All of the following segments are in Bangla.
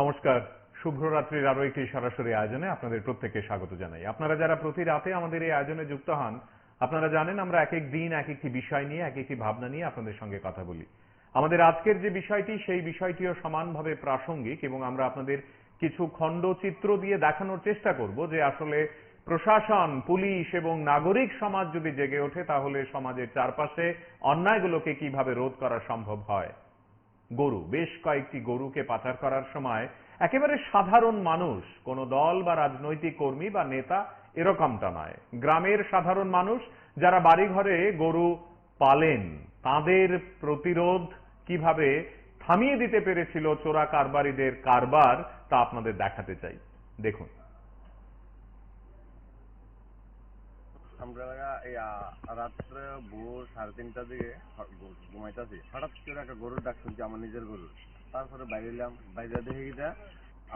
নমস্কার, শুভরাত্রির আরো একটি সরাসরি আয়োজনে আপনাদের প্রত্যেককে স্বাগত জানাই। আপনারা যারা প্রতি রাতে আমাদের এই আয়োজনে যুক্ত হন, আপনারা জানেন আমরা এক এক দিন এক একটি বিষয় নিয়ে এক একটি ভাবনা নিয়ে আপনাদের সঙ্গে কথা বলি। আমাদের আজকের যে বিষয়টি, সেই বিষয়টিও সমানভাবে প্রাসঙ্গিক এবং আমরা আপনাদের কিছু খণ্ডচিত্র দিয়ে দেখানোর চেষ্টা করব যে আসলে প্রশাসন, পুলিশ এবং নাগরিক সমাজ যদি জেগে ওঠে তাহলে সমাজের চারপাশে অন্যায়গুলোকে কিভাবে রোধ করা সম্ভব হয়। গরু, বেশ কয়েকটি গরুকে পাচার করার সময় একেবারে সাধারণ মানুষ, কোন দল বা রাজনৈতিক কর্মী বা নেতা এরকমটা নয়, গ্রামের সাধারণ মানুষ যারা বাড়িঘরে গরু পালেন, তাদের প্রতিরোধ কিভাবে থামিয়ে দিতে পেরেছিল চোরা কারবারিদের কারবার, তা আপনাদের দেখাতে চাই। দেখুন। আমরা রাত্রে ভোর 3:30টার দিকে ঘুমাইতেছি, হঠাৎ করে একটা গরুর ডাক শুনছি, আমার নিজের গরু। তারপরে বাইরে এলাম, বাইরে দেখে গিয়ে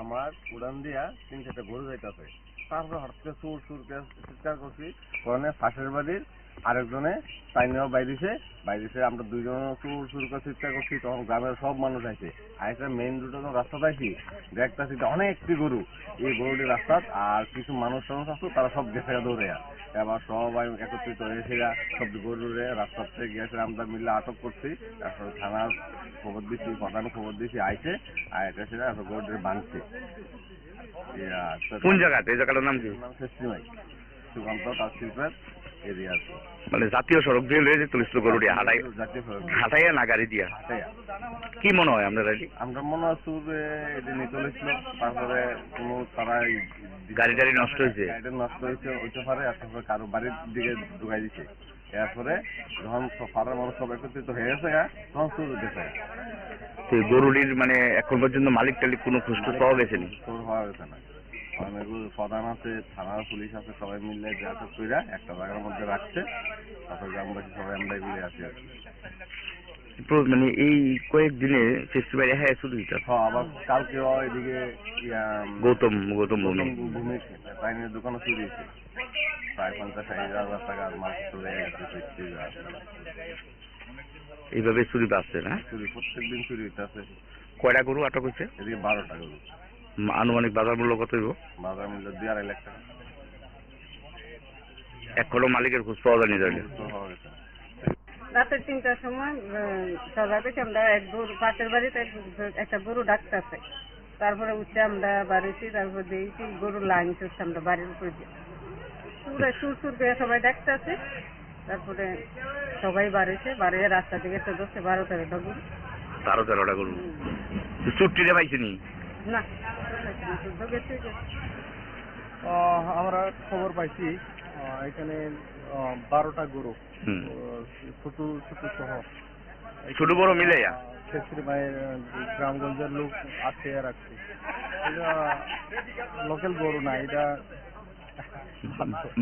আমার উড়ান দিয়া 3-4টা গরু যাইতেছে। তারপরে হঠাৎ করে সুর সুর করে চিৎকার করছি, ওখানে পাশের বাড়ির আরেকজনে তাইনেও বাইরেছে, আমরা দুইজন সুর সুর করে চিৎকার করছি। তখন গ্রামের সব মানুষ আছে, আইসা মেইন রোডে যখন রাস্তা পাইছি দেখতেছি অনেকটি গরু, এই গরুটি রাস্তা, আর কিছু মানুষ আসতো, তারা সব গেছে দৌড়ে। এবার সবাই একত্রিত হয়েছে, সব গরুরে রাস্তা থেকে গিয়েছে, আমরা মিলে আটক করছি। তারপর থানার খবর দিচ্ছি, প্রধান খবর দিচ্ছি, আইসে আইসে গরুটি বাঁধছে। কোন জায়গাতে? এই জায়গাটার নাম কি? শেষমাই সুকান্ত তার শিল্পের এরিয়া আছে, মানে জাতীয় সড়ক দিয়ে লয়ে যেতে চলিস গরু দিয়ে হাঁটাইয়া না গাড়ি দিয়া? কি মনে হয় আপনার? আমরা মনে হয় এটা নিয়ে চলেছিল, তারপরে কোনো তারা গাড়ি টাড়ি নষ্ট হয়েছে, গাড়িটা নষ্ট হয়েছে হইতে পারে, আর তারপরে কারো বাড়ির দিকে ঢুকাই দিচ্ছে। এরপরে যখন পাড়ার মানুষ সব একত্রিত হয়ে গেছে, তখন চুর গেছে। গরুটির মানে এখন পর্যন্ত মালিক টালিক কোনো খোঁজ পাওয়া গেছে না? চোর হওয়া গেছে না। প্রধান আছে, থানার পুলিশ আছে, সবাই মিলে আটক করে একটা জায়গার মধ্যে রাখছে। তারপর গ্রামবাসী সবাই আমরা ঘুরে আসি আর কি। মানে এই কয়েকদিনে ফেস্টিভ্যাল হ্যাঁ শুধু আবার কালকে এদিকে গৌতম ভূমি টাইনের দোকানে চুরি হয়েছে, প্রায় 50,000-60,000 টাকার মাছ চলে গেছে। এইভাবে চুরি বাড়ছে না? চুরি প্রত্যেকদিন চুরি হইতেছে। কয়টা গরু আটক হয়েছে? এদিকে 12টা গরু। আনুমানিক বাজার মূল্য কত হইব? বাজার মূল্য 2-2.5 লাখ টাকা। এখনো মালিকের খোঁজ পাওয়া যায়নি? রাতের 3টার সময় সবাই পেয়েছি আমরা পাশের বাড়িতে একটা গরু ডাকতেছে। তারপরে উঠে আমরা বাড়িছি, তারপর দেখছি গরুর লাইন চলছে, আমরা বাড়ির উপরে পুরো সুর সুর করে সবাই ডাকতেছে। তারপরে সবাই বাড়িছে, বাড়িয়ে রাস্তা থেকে 12-13টা গরু। 12-13টা গরু চুট্টিরে পাইছিনি? না, আমরা খবর পাইছি এখানে 12টা গরু, ছোট ছোট সহ ছোট বড় মিলে মায়ের গ্রামগঞ্জের লোক আছে রাখছে। এটা লোকাল গরু না, এটা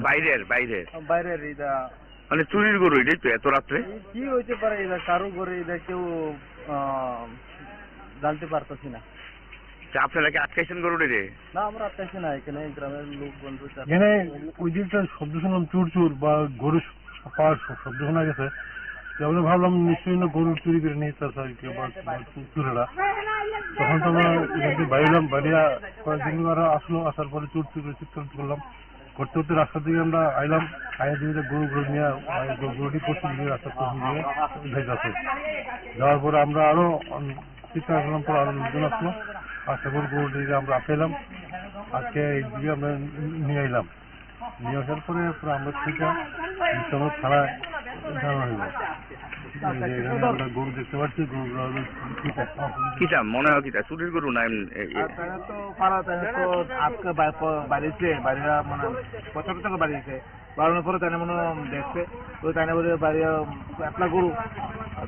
বাইরের। এটা মানে চুরির গরু, এটাই তো এত রাত্রে কি হইতে পারে? এটা কারো ঘরে, এটা কেউ জানতে পারতেছি না। আপনারা কি আটকাইছেন গরুটি রে? না, আমরা আটকাইছি না, এখানে গ্রামের লোক বন্ধু। এখানে ওই দিকটা শব্দ শুনলাম, চুর চুর বা গরু পাওয়ার শব্দ শোনা গেছে। আমরা ভাবলাম নিশ্চয়ই না গরু চুরি করে নিয়ে আসছে আর কি, চুরেরা। তখন তো আমরা এখান বাইরলাম, বাইরে কয়েকদিন আসলো, আসার পরে চুর চুর চিৎকার করলাম, করতে করতে রাস্তার দিকে আমরা আইলাম। আইয়া দিকে গরু নিয়ে গরুটি পশ্চিম দিকে রাস্তা পশ্চিম দিকে যাইতেছে। যাওয়ার পরে আমরা আরো চিৎকার করলাম, পর আরো লোকজন আসলো, আসার পর গরুটিকে আমরা আটকাইলাম। আজকে এই দিকে আমরা নিয়ে আইলাম। নিয়ে আসার পরে আমরা থানায় জানানো হইল। গরু দেখতে পাচ্ছি, কিটা মনে হয় কিটা চুরির গরু না? তো পাড়াতে আজকে বাড়িছে, বাড়িরা মানে 75 টাকা বাড়িছে। বাড়ানোর পরে তাই মনে দেখছে, তো তাই না বলে বাড়ি একলা গরু,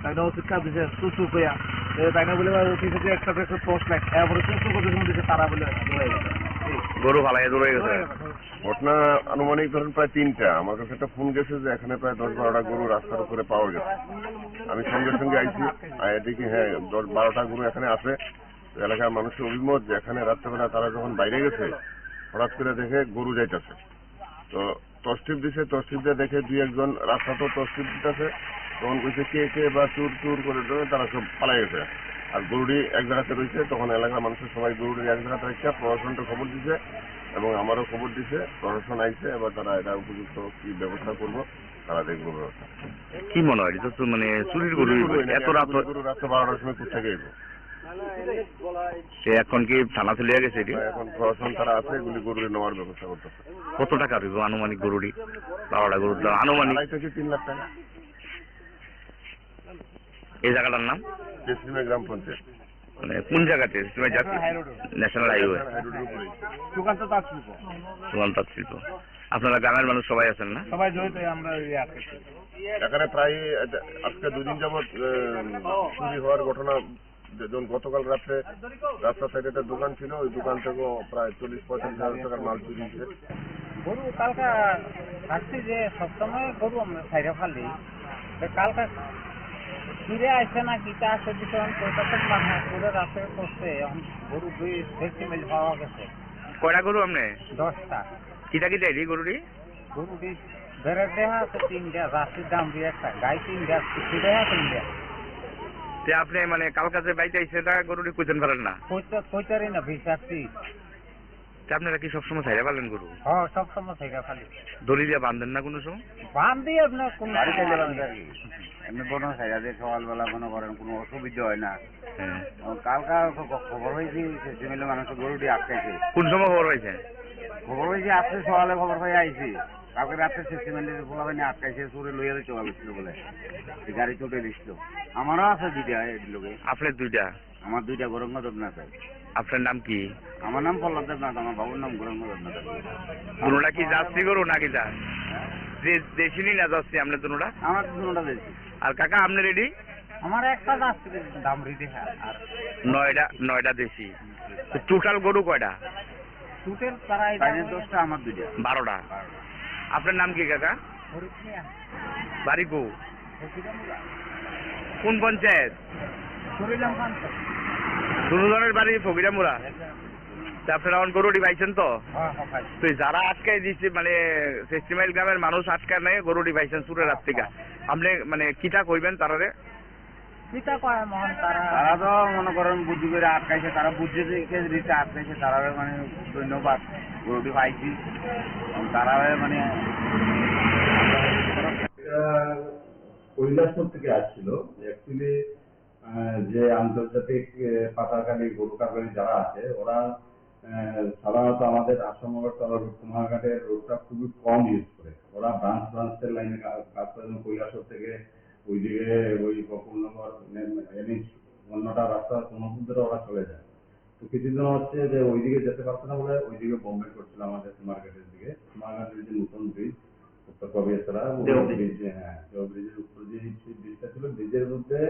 তাই না শিক্ষা দিচ্ছে চুচু কইয়া, তাই না বলে একটা পোস্ট লাইট, এরপরে চুচু করতে দিচ্ছে, তারা বলে গরু ফালাই দৌড়ে গেছে। ঘটনা আনুমানিক ধরেন প্রায় 3টা। আমার কাছে একটা ফোন গেছে যে এখানে প্রায় 10-12টা গরু রাস্তার উপরে পাওয়া গেছে। আমি সঙ্গে সঙ্গে আইছি, দেখি হ্যাঁ 10-12টা গরু এখানে আছে। এলাকার মানুষের অভিমত যে এখানে রাত্রেবেলা তারা যখন বাইরে গেছে, হঠাৎ করে দেখে গরু যাইতেছে। তো টর্চ টিপ দিছে, টর্চ টিপ দিয়ে দেখে 2-1 জন রাস্তা তো টর্চ টিপ দিতেছে, তখন কইছে কে কে বা চুর চুর করে টরে তারা সব পালাই গেছে। আর গরুটি এক জায়গাতে রয়েছে, তখন এলাকার মানুষের সবাই গরুটি এক জায়গাতে রেখে প্রশাসনকে খবর দিছে এবং আমারও খবর দিছে। প্রশাসন আইছে, এবার তারা এটা উপযুক্ত কি ব্যবস্থা করবো তারা দেখবো ব্যবস্থা। কি মনে হয় এটা তো মানে চুরির গরু এত রাত গরু রাত্রে 12টার সময় কোথা গেইব। সে এখন কি থানা চলে গেছে এটি? এখন প্রশাসন তারা আছে, এগুলি গরু নেওয়ার ব্যবস্থা করতেছে। কত টাকা দিব আনুমানিক গরুটি? 12টা গরুর দাম আনুমানিক 2.5 থেকে 3 লাখ টাকা। এই জায়গাটার নাম জেসিমে গ্রাম পঞ্চায়েত, মানে কোন জায়গাতে তুমি যাচ্ছি? ন্যাশনাল হাইওয়ে হাইরোডের উপরে। দোকান তো তার ছিল সুমান তাঁত শিল্প। আপনারা গ্রামের মানুষ সবাই আছেন না? সবাই জড়িত আমরা আজকে এখানে প্রায় আজকে 2 দিন যাবৎ চুরি হওয়ার ঘটনা। যেমন গতকাল রাত্রে রাস্তার সাইডে একটা দোকান ছিল, ওই দোকান থেকেও প্রায় 40-45 হাজার টাকার মাল চুরি হয়েছে। গরু কালকা আসছি যে সবসময় গরু আমরা সাইডে ফালি, কালকা ফিরে আসছে না কিটা আসে ভীষণ কলকাতা করে রাতে করছে। এখন গরু 2 ডেসিমেল পাওয়া গেছে। কয়টা গরু আপনি? 10টা কিটা কিটা এটি গরুটি? গরুটি বেড়ের দেহা আছে 3টা, রাশির দাম দিয়ে একটা, গাই 3টা, কিছু দেহা 3টা। তে আপনি মানে কালকাতে বাইতে আইছে না গরুটি কুইতেন পারেন না? কইতারি না ভিসাচ্ছি। তে আপনারা কি সবসময় ছাইড়া পালেন গরু? হ্যাঁ সবসময় সাইডে ফালি। দড়ি দিয়ে বাঁধেন না কোনো সময়? বান্ধি আপনার কোন বাড়িতে গেলাম আর কি, এমনি বড় সাইডা দিয়ে সকালবেলা মনে করেন কোনো অসুবিধা হয় না। হ্যাঁ। কালকা খবর হয়েছে সিমিলে মানুষের গরুটি আটকাইছে। কোন সময় খবর হয়েছে? খবর হয়েছে আজকে সকালে খবর হয়ে আইছি। কালকে রাত্রে সিমেন্টের পোলাবানি আটকাইছে, চুরে লইয়া চলে গেছিল বলে গাড়ি চটে দিছিল। আমারও আছে 2টা লোকে। আপনার 2টা? আমার 2টা গৌরঙ্গ দেবনাথ। আপনার নাম কি? আমার নাম পল্লব দেবনাথ, আমার বাবুর নাম গৌরঙ্গ দেবনাথ। দুটা কি যাচ্ছি গরু নাকি যা দেশিনি না যাচ্ছি আপনার দুটা? আমার দুটা দিয়েছি। আর কাকা আপনি রেডি? আমার একটা যাচ্ছে দামরি দেখা। আর 9টা দেশি। টোটাল গরু কয়টা? টুটেল প্রায় 10টা, আমার 2টা। 12টা। আপনার নাম কি কাকা? বাড়ি কো? কোন পঞ্চায়েত? দুজনের বাড়ি ফকিরামুড়া। তা আপনারা এখন গরুটি পাইছেন তো? তো যারা আটকাই দিচ্ছে মানে ফেস্টিভ্যাল গ্রামের মানুষ আটকায় নেই গরুটি পাইছেন চুরের রাত থেকে, আপনি মানে কিটা কইবেন তারারে? তারা তো মনে করেন বুদ্ধি করে আটকাইছে, তারা বুদ্ধি দিতে আটকাইছে, তারা মানে ধন্যবাদ। গরুটি পাইছি তারা মানে কৈলাসপুর থেকে আসছিল। অ্যাকচুয়ালি যে আন্তর্জাতিক পাতাকালী গরু কারবারি যারা আছে ওরা সাধারণত আমাদের আসামগড় কুমারঘাটের রোডটা খুবই কম ইউজ করে। ওরা ব্রাঞ্চের লাইনে কাজ করে। কৈলাসপুর থেকে ওইদিকে ওই বকুলনগর অন্যটা রাস্তা ব্রহ্মপুত্রে ওরা চলে যায়। তো কিছুদিন হচ্ছে যে ওইদিকে যেতে পারছে না বলে ওইদিকে বোম্বে করছিল আমাদের কুমারঘাটের দিকে। কুমারঘাটের যে নতুন ব্রিজ উত্তর কবিয়াছড়া ব্রিজ, হ্যাঁ ব্রিজের উপর যে ব্রিজটা ছিল, ব্রিজের মধ্যে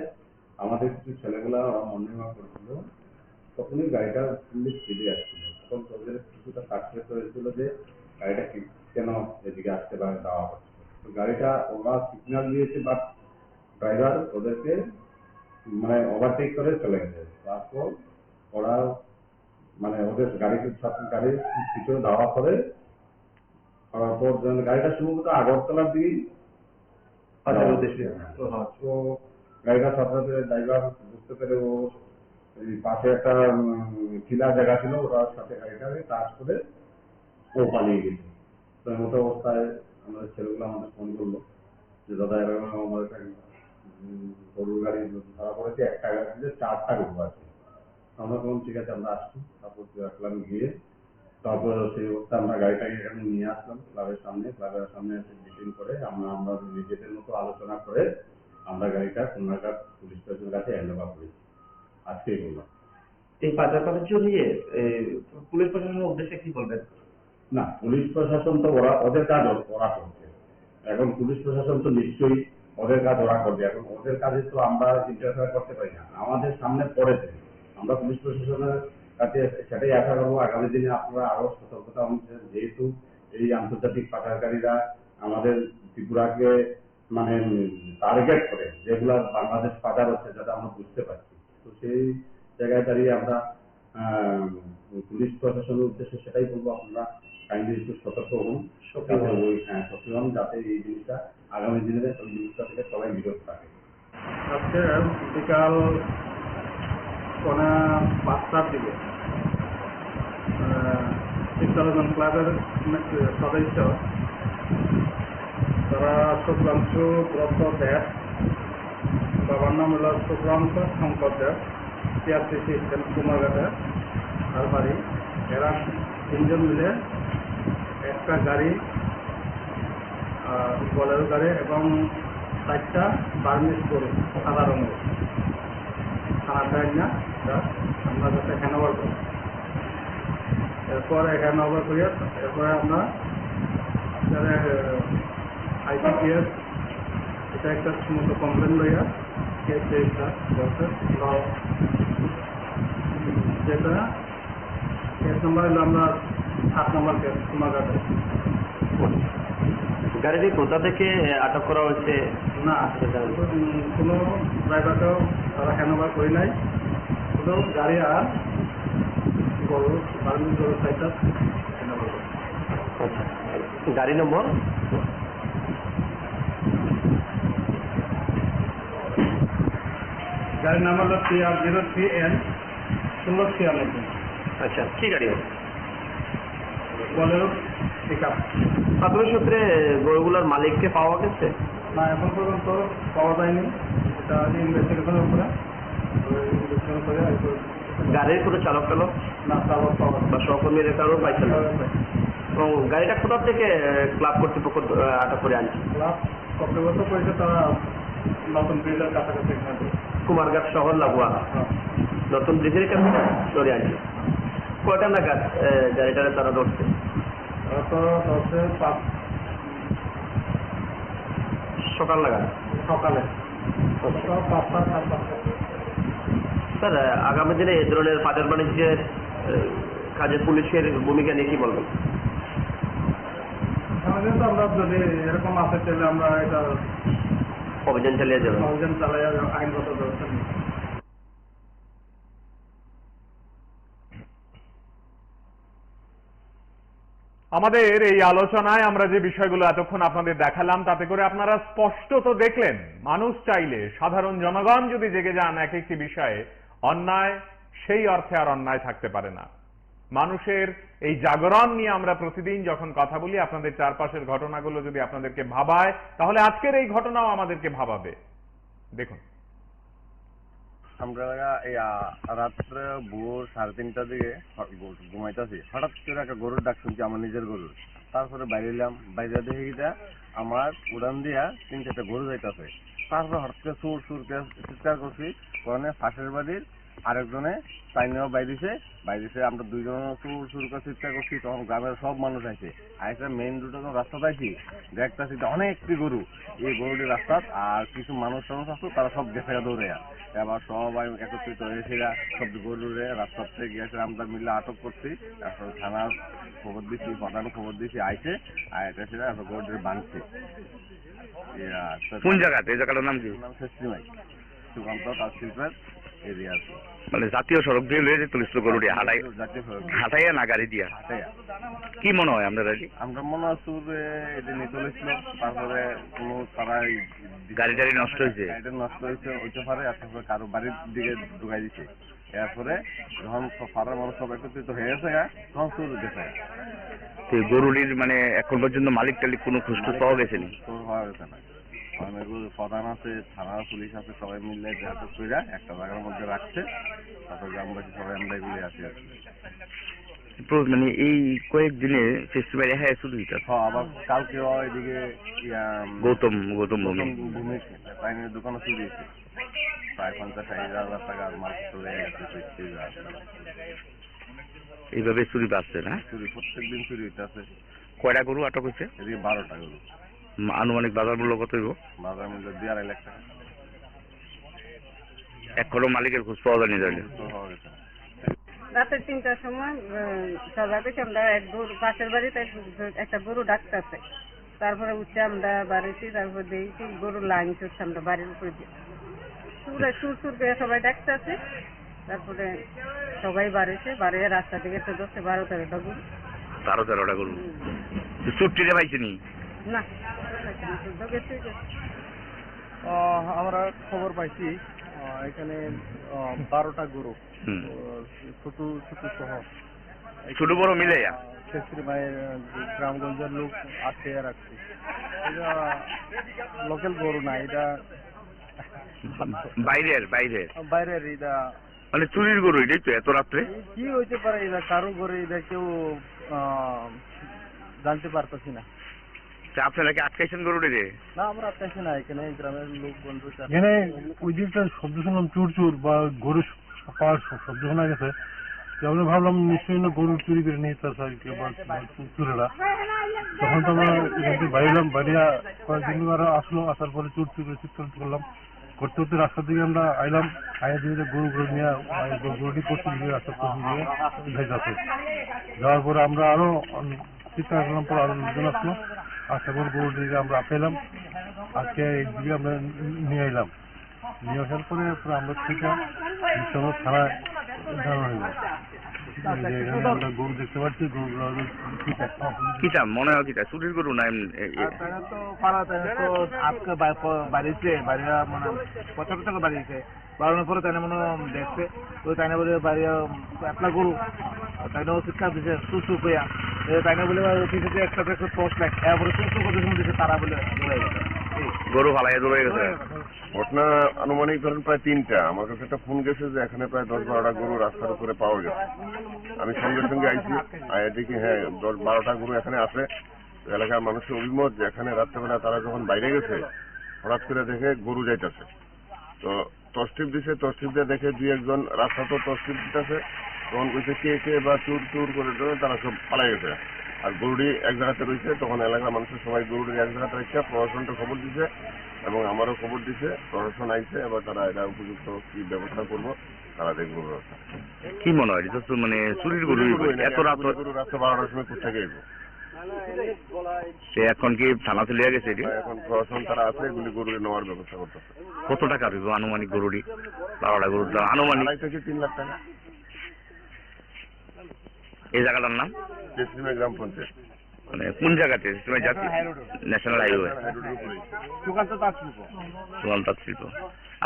আমাদের কিছু ছেলেগুলা ওরা মর্নিং ওয়াক করছিল। তখনই গাড়িটা ফুললি স্পিডে আসছিল। তখন ওদের কিছুটা সাকসেস হয়েছিল যে গাড়িটা কেন এদিকে আসতে বা দেওয়া হচ্ছে। তো গাড়িটা ওরা সিগন্যাল দিয়েছে, বাট ড্রাইভার ওদেরকে মানে ওভারটেক করে চলে গেছে। তারপর ওরা মানে ওদের গাড়ির পিছনে দেওয়া করে গাড়িটা সম্ভবত আগরতলার দিকেই তো গাড়িটা সাথে ড্রাইভার বুঝতে পেরে ও পাশে একটা খিলা জায়গা ছিল, ওটার সাথে গাড়িটাকে টাচ করে ও পালিয়ে গেছে। তো এমতো অবস্থায় আমাদের ছেলেগুলো আমাদের ফোন করলো যে দাদা এরকম আমাদের গরুর গাড়ি ধরা পড়েছে, একটা গাড়িতে 4টা গরু আছে। আমরা বললাম ঠিক আছে আমরা আসছি। তারপর আসলাম গিয়ে তারপর সেই অবস্থা আমরা গাড়িটাকে এখানে নিয়ে আসলাম ক্লাবের সামনে এসে মিটিং করে আমরা নিজেদের মতো আলোচনা করে আমরা গাড়িটা কুমারঘাট পুলিশ স্টেশনের কাছে হ্যান্ড ওভার করেছি। আজকেই বললাম। এই পাচার বাণিজ্য নিয়ে পুলিশ প্রশাসনের উদ্দেশ্যে কি বলবেন? না, পুলিশ প্রশাসন তো ওদের কাজ ওরা করছে। এখন পুলিশ প্রশাসন তো নিশ্চয়ই ওদের কাজ ওরা করবে। এখন ওদের কাজে তো আমরা ইন্টারফেয়ার করতে পারি না। আমাদের সামনে পড়েছে, আমরা পুলিশ প্রশাসনের কাছে সেটাই আশা করবো আগামী দিনে আপনারা আরো সতর্কতা অনুযায়ী, যেহেতু এই আন্তর্জাতিক পাচারকারীরা আমাদের ত্রিপুরাকে মানে টার্গেট করে যেগুলা বাংলাদেশ পাচার হচ্ছে, যাতে আমরা বুঝতে পারছি। তো সেই জায়গায় দাঁড়িয়ে আমরা পুলিশ প্রশাসনের উদ্দেশ্যে সেটাই বলবো, আপনারা কাইন্ডলি একটু সতর্ক হন, সক্রিয় হন, যাতে এই জিনিসটা আগামী দিনে ওই জিনিসটা থেকে সবাই বিরত থাকে। আজকে বিকাল 5:30 দিকে চিত্তরঞ্জন ক্লাবের সদস্য তারা শুক্লাংশু ব্রত দেব, বাবার নাম হল শুক্লাংশু শঙ্কর দেব, টিআরসিসি কুমারঘাটে আর বাড়ি। এরা 3 জন মিলে একটা গাড়ি, বলেরো গাড়ি এবং 4টা বার্মিজ গরু সাদা রঙের থানাটা না আমরা যাতে হ্যান্ডওভার করি। এরপর হ্যান্ডওভার করি, এরপরে আমরা আইপিপিএস এটা একটা মতো কমপ্লেন লইয়া কেস রেজিস্টার যেটা কেস নাম্বার হলো আমরা 7 নম্বর কেস কুমারঘাটে। গাড়িটি কোথা থেকে আটক করা হয়েছে? না, কোনো ড্রাইভারকেও তারা হ্যান্ডওভার করি নাই, শুধু গাড়ি আর গরু বার্মিজ গরু সাইডটা হ্যান্ডওভার করে। আচ্ছা, গাড়ি নম্বর? গাড়ির নাম হলো TR03N 1696। আচ্ছা, কি গাড়ি? বলেরো পিকআপ। প্রাথমিক সূত্রে গরুগুলোর মালিককে পাওয়া গেছে? না, এখন পর্যন্ত পাওয়া যায়নি, এটা ইনভেস্টিগেশনের উপরে ইনভেস্টিগেশন করে। গাড়ির কোনো চালক টালক না, চালক পাওয়া বা সহকর্মীরা কারো পাইছেন? এবং গাড়িটা কোথা থেকে ক্লাব কর্তৃপক্ষ আটক করে আনছে? ক্লাব কর্তৃপক্ষ করেছে তারা নতুন ব্রিজের কাছাকাছি এখানে। কুমারঘাট শহর লাগোয়া নতুন ব্রিজের কাছে ধরে আনছে। কয়টা নাগাদ গাড়িটারে তারা ধরছে? তারা তো 10-5 সকাল নাগাদ? সকালে 5টা 5:30। স্যার, আগামী দিনে এই ধরনের বাজার বাণিজ্যের কাজে পুলিশের ভূমিকা নিয়ে কি বলবেন? আমাদের তো আমরা যদি এরকম আসে তাহলে আমরা এটা অভিযান চালিয়ে যাবেন? অভিযান চালাই আইনগত ব্যবস্থা নিই। আমাদের এই আলোচনায় আমরা যে বিষয়গুলো এতক্ষণ আপনাদের দেখালাম, তাতে করে আপনারা স্পষ্ট তো দেখলেন, মানুষ চাইলে, সাধারণ জনগণ যদি জেগে যান এক একটি বিষয়ে, অন্যায় সেই অর্থে আর অন্যায় থাকতে পারে না। মানুষের এই জাগরণ নিয়ে আমরা প্রতিদিন যখন কথা বলি, আপনাদের চারপাশের ঘটনাগুলো যদি আপনাদেরকে ভাবায়, তাহলে আজকের এই ঘটনাও আমাদেরকে ভাবাবে। দেখুন, আমরা এই রাত্রে ভোর 3:30টার দিকে ঘুমাইতেছি, হঠাৎ করে একটা গরুর ডাক শুনছি, আমার নিজের গরুর। তারপরে বাইরে এলাম, বাইরে দেখে গিয়ে আমার উড়ান দিয়া 3-4টা গরু যাইতেছে। তারপরে হঠাৎ করে সুর সুর চিৎকার করছি, কারণে পাশের বাড়ির আরেকজনে চাইনেও বাইরেছে, আমরা 2 জন সুর সুর করে চিৎকার করছি। তখন গ্রামের সব মানুষ আছে, আইসা মেইন রোডে যখন রাস্তা পাইছি দেখতেছি অনেকটি গরু, এই গরুটি রাস্তা, আর কিছু মানুষ আসতো, তারা সব গেছে দৌড়ে। এবার সবাই একত্রিত হয়েছিলা, সব গরুরে রাস্তা থেকে গিয়েছে, আমরা মিলে আটক করছি। তারপর থানার খবর দিচ্ছি, প্রধান খবর দিচ্ছি, আইসে আইতেছিল, গরুটি বাঁধছে। কোন জায়গাতে? এই জায়গাটার নাম কি? শেষমাই সুকান্ত তার শিল্পের এরিয়া আছে, মানে জাতীয় সড়ক দিয়ে লয়ে যেতে লিস্ট গরুটি হাঁটাইয়া না গাড়ি দিয়া? কি মনে হয় আপনার? আমরা মনে হচ্ছে এটা নিয়ে চলেছিল, তারপরে কোনো তারা গাড়ি টাড়ি নষ্ট হয়েছে, গাড়িটা নষ্ট হয়েছে হইতে পারে, আর তারপরে কারো বাড়ির দিকে ঢুকাই দিচ্ছে। এরপরে যখন পাড়ার মানুষ সব একত্রিত হয়ে গেছে, তখন শুরু গেছে। গরুটির মানে এখন পর্যন্ত মালিক টালিক কোনো খোঁজ পাওয়া গেছে নি? পাওয়া গেছে না। অনেকগুলো প্রধান আছে, থানার পুলিশ আছে, সবাই মিলে আটক করে একটা জায়গার মধ্যে রাখছে। তারপর গ্রামবাসী সবাই আমরা এগুলি আছি আর কি। মানে এই কয়েকদিনে ফেস্টিভ্যাল হ্যাঁ শুরু হইতে আবার কালকে এদিকে গৌতম ভূমি পাইনের দোকানে চুরি হয়েছে, প্রায় 50,000-60,000 টাকার মাল চলে গেছে। এইভাবে চুরি বাড়ছে না? চুরি প্রত্যেকদিন চুরি হইতেছে। কয়টা গরু আটক হয়েছে? এদিকে 12টা গরু। আনুমানিক বাজার মূল্য কত হইব? বাজার মূল্য 2.5 লাখ টাকা। এখনো মালিকের খোঁজ পাওয়া যায়নি? রাতে 3টার সময় সবাই পেয়েছি আমরা পাশের বাড়িতে একটা গরু ডাকতেছে। তারপরে উঠে আমরা বাড়িছি, তারপর দেখছি গরুর লাইন চলছে, আমরা বাড়ির উপরে সুর সুর করে সবাই ডাকতেছে। তারপরে সবাই বাড়িছে, বাড়িয়ে রাস্তা থেকে একটা 10-12-13টা গরু। 12-13টা গরু চুট্টিরে পাইছেনি না, শুদ্ধ গেছে যে। আমরা খবর পাইছি এখানে 12টা গরু হুম। ছোট ছোট সহ ছোট বড় মিলে শেষরি মায়ের গ্রামগঞ্জের লোক আছে রাখছে। এটা লোকাল গরু না, এটা বাইরের বাইরের। এটা মানে চুরির গরু এটাই তো এত রাত্রে কি হইতে পারে, এটা কারো ঘরে, এটা কেউ জানতে পারতেছি না। আপনারা কি আটকাইছেন গরুটি রে? না, আমরা আটকাইছি না, এখানে গ্রামের লোক বন্ধু এখানে ওই দিকটা শব্দ শুনলাম, চোর চোর বা গরু পাওয়ার শব্দ শোনা গেছে। আমরা ভাবলাম নিশ্চয়ই না গরু চুরি করে নিয়ে তার সাইডকে বা চুরেরা। তখন তো আমরা এখান থেকে বাইরলাম, বাইরে কয়েকদিন আসলো, আসার পরে চোর চুরি করে চিৎকার করলাম, করতে করতে রাস্তার দিকে আমরা আইলাম, আইয়া দিয়ে গরু নিয়ে গরুটি পশ্চিম দিকে রাস্তা পশ্চিম দিকে যাচ্ছে। যাওয়ার পরে আমরা আরো চিৎকার করলাম, পরে আরো লোকজন আসলো, আসার পর গরুটিকে আমরা পেলাম, আজকে এইদিকে আমরা নিয়ে এলাম। নিয়ে আসার পরে আমরা ঠিক থানায় জানানো হইল। আমরা গরু দেখতে পাচ্ছি, গরুগুলো কিটা মনে হয় কিটা চুরির গরু না তো পাড়াতে তো আজকে বাড়িতে বাড়িরা মানে 75 টাকা বাড়িছে, বাড়ানোর পরে তাই মনে দেখছে, তো তাই না বলে বাড়ি একলা গরু, তাই না শিক্ষা দিচ্ছে সুসু কইয়া, তাই না বলে অফিসে একটা পোস্ট লাগ, এরপরে সুসু করতে শুনতেছে তারা বলে গরু ফালাইয়া দৌড়ে গেছে। ঘটনা আনুমানিক ধরেন প্রায় 3টা। আমার কাছে একটা ফোন গেছে যে এখানে প্রায় 10-12টা গরু রাস্তার উপরে পাওয়া গেছে। আমি সঙ্গে সঙ্গে আইছি, আয়া দেখি হ্যাঁ 10-12টা গরু এখানে আছে। এলাকার মানুষের অভিমত যে এখানে রাত্রেবেলা তারা যখন বাইরে গেছে হঠাৎ করে দেখে গরু যাইতেছে, তো তস্টিপ দিছে, তস্টিপ দিয়ে দেখে 2-1 রাস্তা তো তস্টিপ দিতেছে, তখন কইছে কে বা চুর চুর করে তারা সব পালাই গেছে। আর গরুটি এক জায়গাতে রয়েছে, তখন এলাকার মানুষের সবাই গরুটি এক জায়গাতে রেখে প্রশাসনকে খবর দিছে এবং আমারও খবর দিছে, প্রশাসন আইছে, এবার তারা এটা উপযুক্ত কি ব্যবস্থা করবো তারা দেখবো ব্যবস্থা। কি মনে হয় এটা তো মানে চুরির গরু এত রাত গরু রাত্রে 12টার সময় কোথেকে এগো সে এখন কি থানা চলে গেছে এটি? এখন প্রশাসন তারা আছে, এগুলি গরু নেওয়ার ব্যবস্থা করতেছে। কত টাকা দিব আনুমানিক গরুটি? 12টা গরুর দাম আনুমানিক 2.5 থেকে 3 লাখ টাকা। এই জায়গাটার নাম শেষরিমা গ্রাম পঞ্চায়েত, মানে কোন জায়গাতে? ন্যাশনাল হাইওয়ে সুকান্ত তাঁত শিল্প। সুকান্ত শিল্প।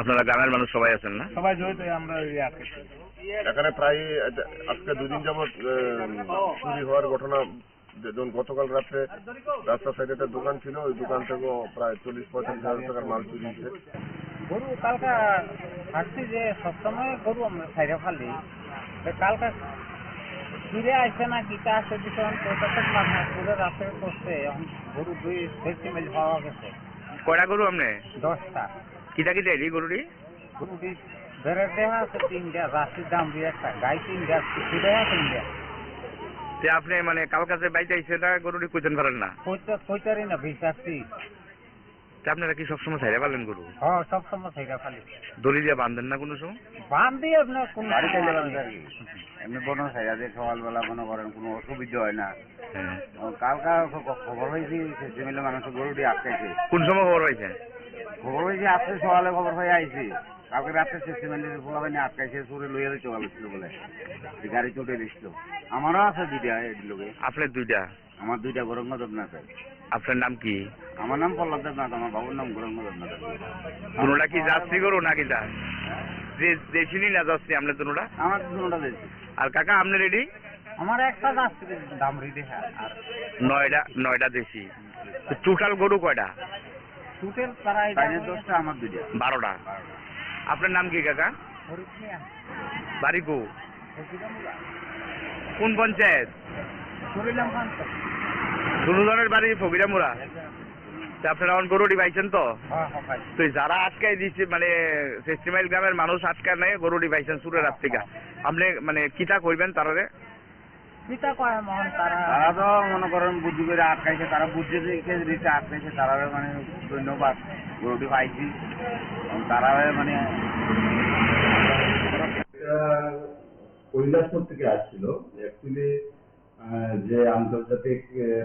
আপনারা গ্রামের মানুষ সবাই আছেন না? সবাই জড়িত। আমরা এখানে প্রায় আজকে 2 দিন যাবৎ চুরি হওয়ার ঘটনা। যেমন গতকাল রাত্রে রাস্তার সাইডে একটা দোকান ছিল, ওই দোকান থেকেও প্রায় 40-45 হাজার টাকার মাল চুরি হয়েছে। গরু কালকা থাকছি যে সবসময় গরু আমরা সাইডে ফালি, কালকা ফিরে আসছে না কিটা আসে ভীষণ প্রত্যেক মাস পুরো রাতে করছে। এখন গরু 2 সেন্টিমেল পাওয়া গেছে। কয়টা গরু আপনি? 10টা। কিটা কিটা এটি গরুটি? গরুটি বেড়ের দেহা আছে 3টা, রাশির দাম 2-1টা, গাই 3টা, দেহা 3টা। আপনি মানে কালকাতে বাইতে আইছে না গরুটি কইতেন পারেন না? কইতারি না বিশ্বাসী। আপনারা কি সবসময় ছাইড়া পালেন গরু? হ্যাঁ, সবসময় সাইডে ফালি। দড়ি দিয়ে বাঁধেন না কোনো সময়? বান্ধি আপনার কোন এমনি বড় সাইডা দিয়ে সকালবেলা মনে করেন কোনো অসুবিধা হয় না। হ্যাঁ। কালকা খবর হয়েছে সেমিলে মানুষের গরুটি আটকাইছে। কোন সময় খবর পাইছে? খবর হয়েছে আজকে সকালে খবর হয়ে আইছি, কালকে রাত্রে সিমেন্টের ফোলাবানি আটকাইছে, চুরে লইয়া চলে গেছিল বলে, গাড়ি চুটে দিচ্ছিল। আমারও আছে 2টা এই লোকে। আপনার 2টা? আমার 2টা গৌরঙ্গ দেবনাথ। আপনার নাম কি? আমার নাম পল্লব দেবনাথ, আমার বাবুর নাম গৌরঙ্গ দেবনাথ। দুনোটা কি যাত্রী গরু নাকি তা দেশিনি না যাত্রী? আপনার দুনোটা? আমার দুটোটা দিয়েছি। আর কাকা আপনি রেডি? আমার একটা যাচ্ছে দামরি দেখা। আর 9টা দেশি। টোটাল গরু কয়টা? টোটাল প্রায় 10টা, আমার 2টা। 12টা। আপনার নাম কি কাকা? বাড়ি কো? কোন পঞ্চায়েত? সুনুজনের বাড়ি ফকিরামুড়া। আপনারা এখন গরুটি পাইছেন তো? তো যারা আটকাই দিচ্ছে মানে ফেস্টিভাল গ্রামের মানুষ আটকায় নেই, গরুটি পাইছেন চুরের রাত থেকে, আপনি মানে কিটা করবেন তারারে? তারা তো মনে করেন বুদ্ধি করে আটকাইছে, তারা বুদ্ধি দিতে আটকাইছে, তারা মানে ধন্যবাদ, গরুটি পাইছি। তারা মানে কৈলাসপুর থেকে আসছিল। অ্যাকচুয়ালি যে আন্তর্জাতিক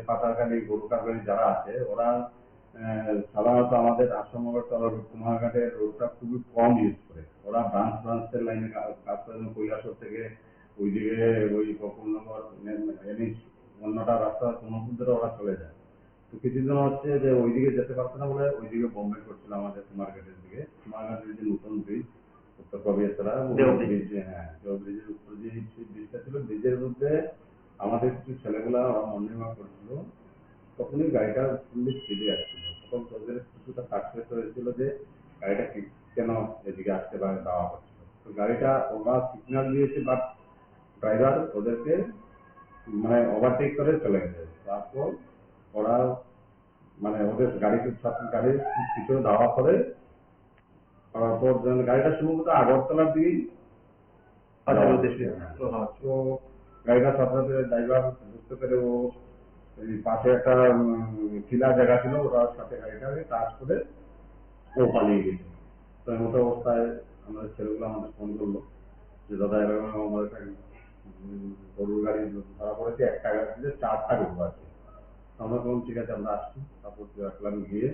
পাতারকালী গরু কারবারি যারা আছে ওরা সাধারণত আমাদের আসামগড় কুমারঘাটের রোডটা খুবই কম ইউজ করে। ওরা ব্রাঞ্চের লাইনে কাজ করে, কৈলাসপুর থেকে ওইদিকে ওই গোকুলনগর অন্যটা রাস্তা সোনাপুর ধরে ওরা চলে যায়। তো কিছুদিন হচ্ছে যে ওইদিকে যেতে পারছে না বলে ওইদিকে বোম্বে করছিল আমাদের কুমারঘাটের দিকে। কুমারঘাটের যে নতুন ব্রিজ উত্তর কবিয়াতলা ব্রিজ, হ্যাঁ ব্রিজের উপরে যে ব্রিজটা ছিল, ব্রিজের মধ্যে আমাদের কিছু ছেলেগুলা ওরা মর্নিং ওয়াক করছিল, তখনই গাড়িটা ফুললি স্পিডে আসছিল। তখন তোদের কিছুটা সাকসেস হয়েছিল যে গাড়িটা কেন এদিকে আসতে পারে দেওয়া হচ্ছিল। তো গাড়িটা ওরা সিগন্যাল দিয়েছে, বাট ড্রাইভার ওদেরকে মানে ওভারটেক করে চলে গেছে। তারপর ওরা মানে ওদের গাড়ির পিছনে দেওয়া করে তারপর গাড়িটা সম্ভবত আগরতলার দিকেই তো গাড়িটা সাথে সাথে ড্রাইভার বুঝতে পেরে ও পাশে একটা খিলা জায়গা ছিল, ওটার সাথে গাড়িটাকে টাচ করে ও পালিয়ে গেছে। তো এই মতো অবস্থায় আমাদের ছেলেগুলো আমাদের ফোন করলো যে দাদা এরকম আমাদের একটা গরুর গাড়ি ধরা পড়েছে, একটা গাড়িতে 4টা গরু আছে। আমরা তখন ঠিক আছে আমরা আসছি, তারপর রাখলাম গিয়ে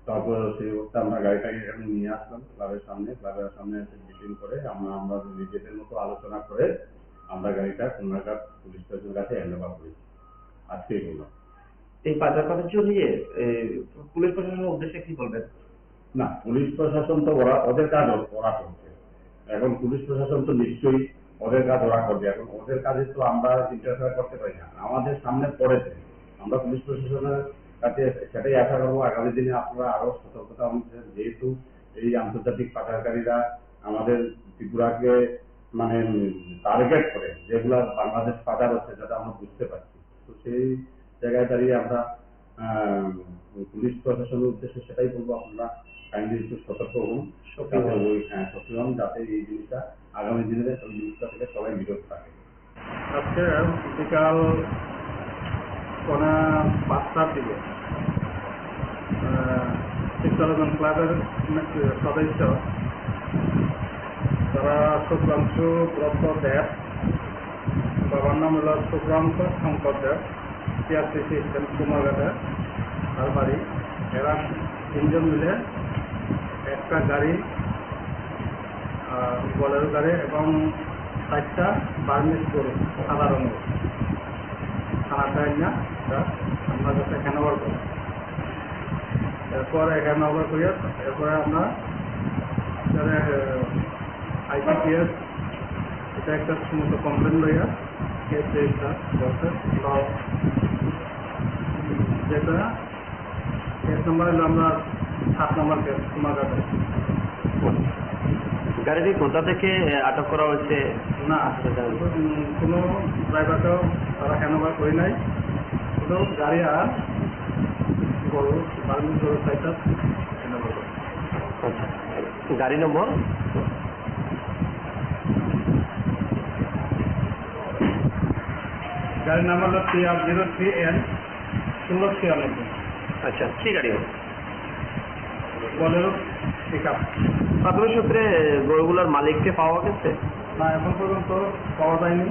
তারপর সেই অবস্থা আমরা গাড়িটাকে এখানে নিয়ে আসলাম ক্লাবের সামনে এসে মিটিং করে আমরা নিজেদের মতো আলোচনা করে আমরা গাড়িটা কুমারঘাট পুলিশ স্টেশনের কাছে হ্যান্ডওভার করেছি। আজকেই বললাম এই পাচার বাণিজ্য নিয়ে পুলিশ প্রশাসনের উদ্দেশ্যে কি বলবেন? না, পুলিশ প্রশাসন তো ওদের কাজ ওরা করছে। এখন পুলিশ প্রশাসন তো নিশ্চয়ই ওদের কাজ ওরা করবে। এখন ওদের কাজে তো আমরা ইন্টারফেয়ার করতে পারি না। আমাদের সামনে পড়েছে, আমরা পুলিশ প্রশাসনের কাছে সেটাই আশা করবো আগামী দিনে আপনারা আরো সতর্কতা অনুযায়ী, যেহেতু এই আন্তর্জাতিক পাচারকারীরা আমাদের ত্রিপুরাকে মানে টার্গেট করে যেগুলা বাংলাদেশ পাচার হচ্ছে, যেটা আমরা বুঝতে পারছি। তো সেই জায়গায় দাঁড়িয়ে আমরা পুলিশ প্রশাসনের উদ্দেশ্যে সেটাই বলবো, আপনারা কাইন্ডলি একটু সতর্ক হন, সক্রিয় হন, যাতে এই জিনিসটা আগামী দিনে ওই জিনিসটা থেকে সবাই বিরত থাকে। আজকে বিকাল 5টার দিকে চিত্তরঞ্জন ক্লাবের সদস্য তারা শুভ্রাংশু ব্রত দেব, বাবার নাম হল শুভ্রাংশু শঙ্কর দেব, সিআরসিসি কুমারঘাটে তার বাড়ি। এরা 3জন মিলে একটা গাড়ি, বলেরো গাড়ি এবং 4টা বার্মিজ গরু সাদা রঙের থানাটায় না আমরা যাতে হ্যান্ডওভার করি। এরপর হ্যান্ডওভার করিয়া এরপরে আমরা আইসিপিএস এটা একটা সমস্ত কমপ্লেন লইয়া কেস রেজিস্টার যেটা কেস নাম্বার হলো আমরা 7 নম্বর কেস কুমারঘাটে। গাড়িটি কোথা থেকে আটক করা হয়েছে? না, কোনো ড্রাইভারকেও তারা হ্যান্ডওভার করে নাই, শুধু গাড়ি আর গরু বার্মিজ গরু 4টা হ্যান্ডওভার করে। গাড়ি নম্বর গাড়ির নাম্বার হলো TR03N 1696। আচ্ছা, কি গাড়ি হবে? বলেরো পিকআপ। প্রাথমিক সূত্রে গরুগুলোর মালিককে পাওয়া গেছে? না, এখন পর্যন্ত পাওয়া যায়নি,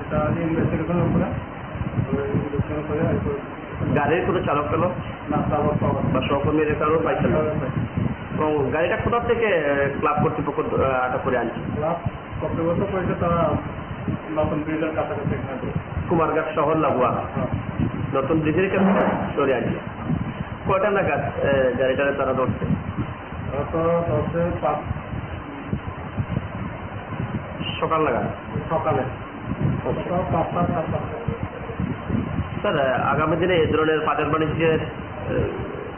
এটা ইনভেস্টিগেশনের উপরে গাড়ির কোনো চালক পেল না, চালক পাওয়া বা সহকর্মীদের কারো পাইছিল? এবং গাড়িটা কোথা থেকে ক্লাব কর্তৃপক্ষ আটক করে আনছে? ক্লাব কর্তৃপক্ষ করেছে তারা নতুন ব্রিজের কাছাকাছি এখানে কুমারঘাট শহর লাগোয়া নতুন ব্রিজের কাছে ধরে আনছে। কয়টা নাগাদ গাড়িটারে তারা ধরছে? সকাল নাগাদ? সকালে 5টা 7টা। স্যার, আগামী দিনে এই ধরনের পাচার বাণিজ্যের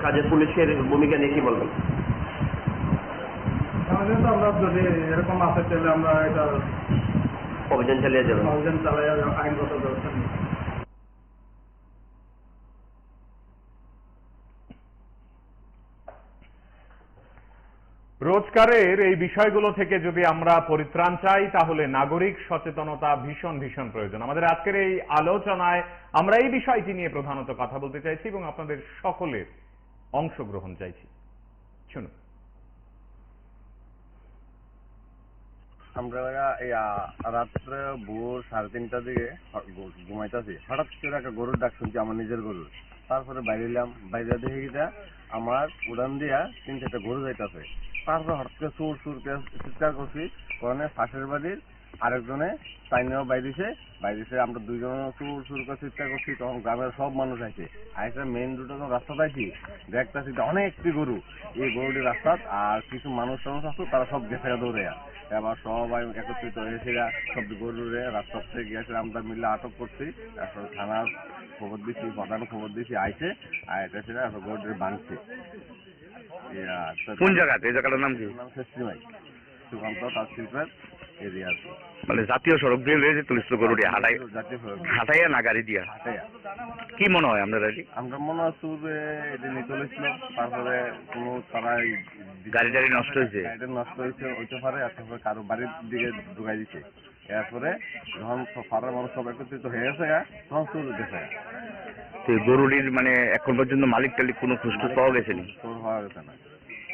কাজে পুলিশের ভূমিকা নিয়ে কি বলবেন? আমাদের তো আমরা যদি এরকম আসে তাহলে আমরা এটা অভিযান চালিয়ে যাবেন? অভিযান চালাই আইনগত ব্যবস্থা নিই। রোজগারের এই বিষয়গুলো থেকে যদি আমরা পরিত্রাণ চাই তাহলে নাগরিক সচেতনতা ভীষণ ভীষণ প্রয়োজন। আমাদের আজকের এই আলোচনায় আমরা এই বিষয়টি নিয়ে প্রধানত কথা বলতে চাইছি এবং আপনাদের সকলের অংশগ্রহণ চাইছি। শুনুন। আমরা রাত্রে ভোর 3:30টার দিকে ঘুমাইতেছি, হঠাৎ করে একটা গরুর ডাক শুনছি, আমার নিজের গরুর। তারপরে বাইরে এলাম, বাইরে দেখে গিয়ে আমার উড়ান দিয়া 3-4টা গরু যাইতেছে। তারপরে হঠাৎ করে সুর চিৎকার করছি, কারণে পাশের বাড়ির আরেকজনে স্থানীয় বাইরেছে আমরা দুইজন চুর করে চিৎকার করছি, তখন গ্রামের সব মানুষ আছে আইসা মেইন রোডে যখন রাস্তাতে আইছি দেখতেছি অনেকটি গরু, এই গরুটি রাস্তা আর কিছু মানুষ আসতো, তারা সব গেছে দৌড়ে এবার সবাই একত্রিত হয়েছে, সব গরুরে রাস্তা থেকে গিয়েছে, আমরা মিলে আটক করছি, তারপর থানার খবর দিচ্ছি, প্রধান খবর দিচ্ছি, আইসে আইতেছে গরুটি বাঁধছে। কোন জায়গাতে? এই জায়গাটার নাম কি? শেষিমাই সুকান্ত তাঁত শিল্পের এরিয়া আছে, মানে জাতীয় সড়ক দিয়ে রয়েছে তুলিছিল গরুটি জাতীয় সড়ক হাঁটাইয়া না গাড়ি দিয়া? হাটাইয়া। কি মনে হয় আপনার? আমরা মনে হয় চুরে এটা নিয়ে চলেছিল, তারপরে কোনো তারা গাড়ি টাড়ি নষ্ট হয়েছে? গাড়িটা নষ্ট হয়েছে হইতে পারে, আর তারপরে কারো বাড়ির দিকে ঢুকাই দিচ্ছে। এরপরে যখন পাড়ার মানুষ সব একত্রিত হয়ে গেছে তখন চুর গেছে। তো গরুটির মানে এখন পর্যন্ত মালিক টালিক কোনো খুঁজটুজ পাওয়া গেছে নি? চোর হওয়া গেছে না,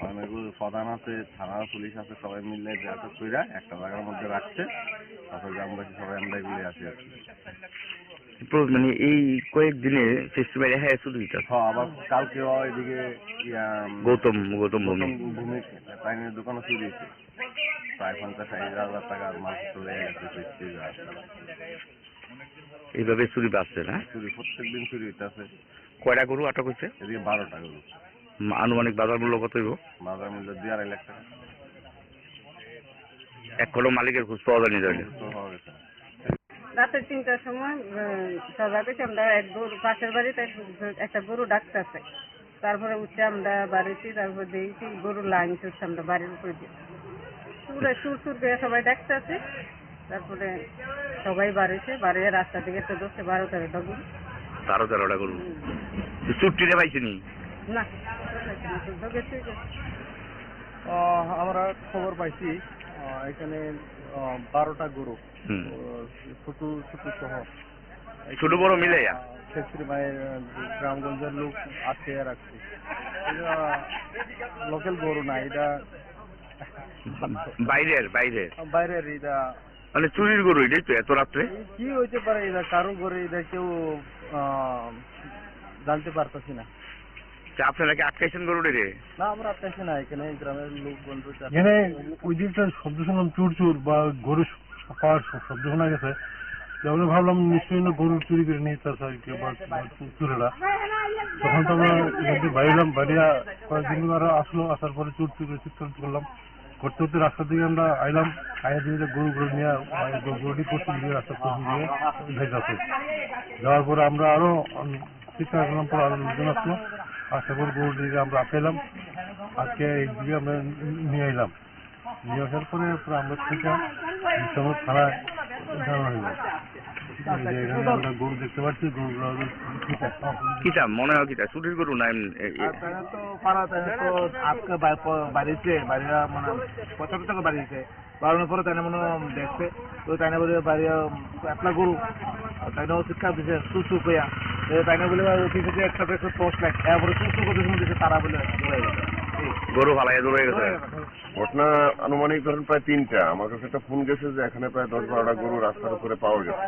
অনেকগুলো প্রধান আছে, থানার পুলিশ আছে, সবাই মিলে আটক করে একটা জায়গার মধ্যে রাখছে, তারপরে গ্রামবাসী সবাই আমরা এগুলি আছি আর কি। মানে এই কয়েকদিনে ফেস্টিভ্যাল হ্যাঁ শুরু হইতে আবার কালকেও এদিকে গৌতম ভূমি পাইনের দোকানও চুরি হয়েছে, প্রায় 50,000 টাকার মাল চলে গেছে। এইভাবে চুরি বাড়ছে না? চুরি প্রত্যেকদিন চুরি হইতেছে। কয়টা গরু আটক হচ্ছে? এদিকে 12টা গরু। আনুমানিক বাজার মূল্য কত হইব? বাজার মূল্য 2.5 লাখ টাকা। এখনো মালিকের খোঁজ পাওয়া যায়নি? চোর হওয়া গেছে না। রাতের 3টার সময় সবাই পেয়েছি আমরা এক গরু পাশের বাড়িতে একটা গরু ডাকতেছে, তারপরে উঠে আমরা বাড়িছি, তারপর দেখছি গরু লাইন চলছে আমরা বাড়ির উপরে দিয়ে সুর করে সবাই ডাকতেছে, তারপরে সবাই বাড়িছে, বাড়িয়ে রাস্তা দিকে তো 10-12টা গরু। 12-13টা গরু চুট্টিতে পাইছেনি না আমরা খবর পাইছি এখানে 12টা গরু, ছোট ছোট সহ ছোট বড় মিলে শেষিমাইয়ের গ্রামগঞ্জের লোক আছে রাখছে। এটা লোকাল গরু না, এটা বাইরের। এটা মানে চুরির গরু, এটাই তো এত রাত্রে কি হইতে পারে, এটা কারো গরু, এটা কেউ জানতে পারতেছি না। আপনারা কি আটকাইছেন গরুটি রে? না, আমরা আটকাইছি না, এখানে গ্রামের লোক বন্ধু এখানে ওই দিকটা শব্দ শুনলাম, চুর বা গরু পাওয়ার শব্দ শোনা গেছে, আমরা ভাবলাম নিশ্চয়ই গরু চুরি করে নিয়ে তার চুরেরা। তখন তো আমরা বাইরেলাম, বাইরিয়া কয়েকদিন আরো আসলো, আসার পরে চুর চুরি চিৎকার করলাম, করতে করতে রাস্তা থেকে আমরা আইলাম, আইয়া দিয়ে গরু নিয়ে গরুটি পশ্চিম দিয়ে রাস্তা পশ্চিম দিয়ে ভেজাছে। যাওয়ার পরে আমরা আরো চিৎকার করলাম, পরে আরো লোকজন আসলো, আসার পর গরুটিকে আমরা আসাইলাম, আজকে এইদিকে আমরা নিয়ে এলাম, নিয়ে আসার পরে আমরা থেকে থানায় জানানো হইল। এখানে আমরা গরু দেখতে পাচ্ছি, গরুগুলো কিটা মনে হয় কিটা চুরির গরু না? তো পাড়াতে তো আজকে বাড়িছে, বাড়িরা মানে 75 টাকা বাড়িছে, বাড়ানোর পরে তাই মনে দেখছে, তো তাই না বলে বাড়ি একলা গরু, তাই না শিক্ষা দিছে সুসু কইয়া, তাই না বলে উঠিছে একটা পোস্ট লাইট, এরপরে সুসু করতে দিছে, তারা বলে গরু ফালাই দৌড়ে গেছে। ঘটনা আনুমানিক ধরেন প্রায় 3টা। আমার কাছে একটা ফোন গেছে যে এখানে প্রায় 10-12টা গরু রাস্তার উপরে পাওয়া গেছে।